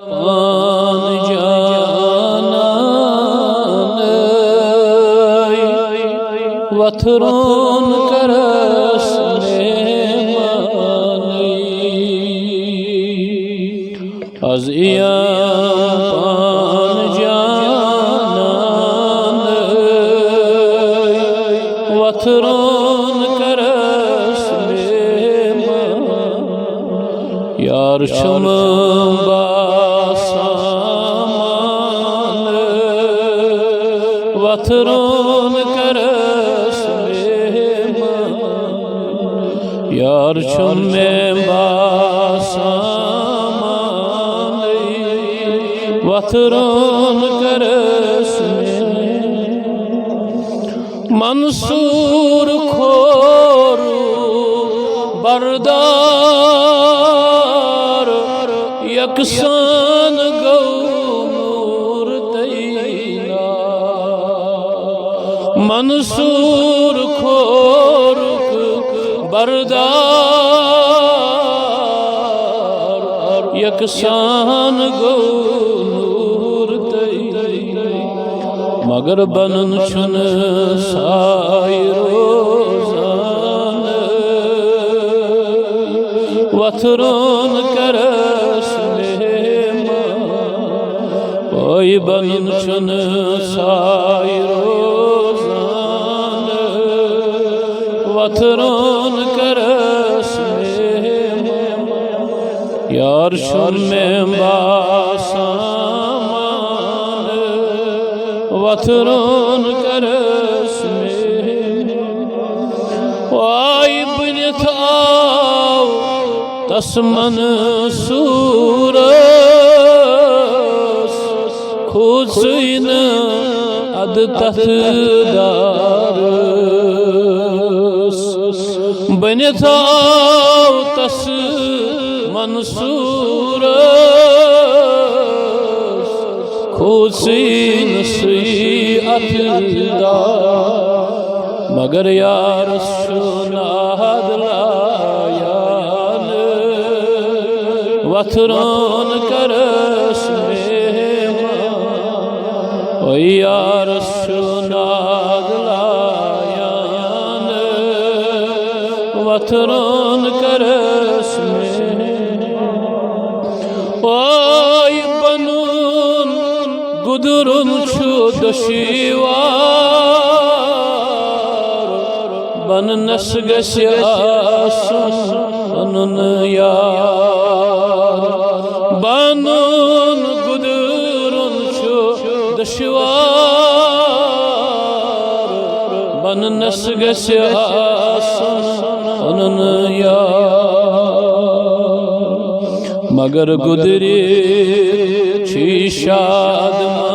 पान जानanay वथरोन करस मेहमानी az iyam पान जानanay वथरोन करस मेहमानी यार şumum वथरोन करस मेहमान यार शुमे बासामानी वथरोन करस मेहमान मंसूर खोरू बरदार यकसान गौ मंसूर खोरुक बरदार यकसान गो नूर तई मगर बनन छुन साई रोजान वथरोन करस मेहमान ओय बनन छुन साई वथरोन करस मेहमान यार शुमे बासामान वथरोन करस मेहमान वाई बिनथ आव तस्मन सूरस खुद अद तहदार बनिथाव तस मंसूर खुशीन अतदा मगर यार सुनाद लायान वथरोन करस मेहमान ओ यार सुनाद वथरोन करस ओय बनून गुदरुन छु दशिवार बननस गस आसन बनन यार बनून गुदरुन छु दशिवार बननस गस आसन मगर गुदरी छी शादमानी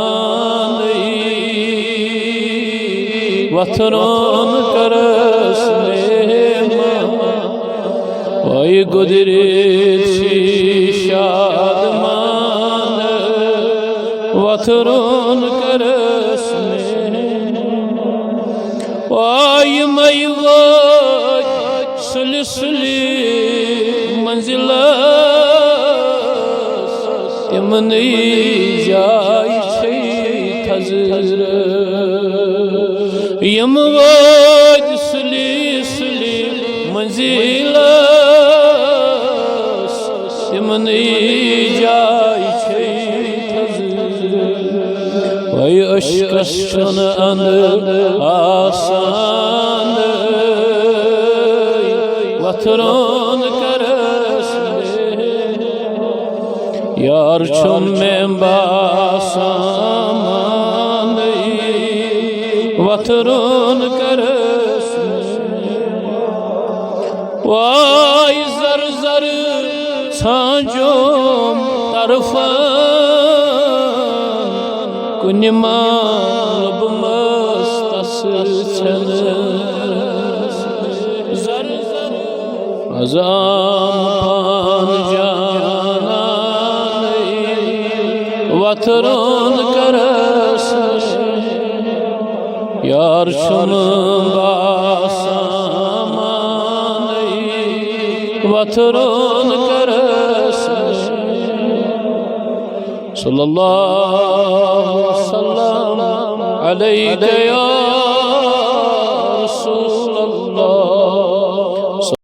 वथरोन करस मेहमान ओय गुदरी छी शादमानी वथरोन करस मेहमान ओय मैवा सुली मंजिल यमनी जाय छै थजर यमवाज सुली मंजिल यमनी जाय छै थजर वय अशकशन अन आसान वथरोन करस यार शुमे बासामानी वथरोन करस वाय जर जर छांजोम तरफान कुन मालब मस्तस छन अज़ाम पान जानanay वथरोन करस यार शुम बासामानी वथरोन करस सल्लल्लाहु अलैहि वसल्लम अलैका या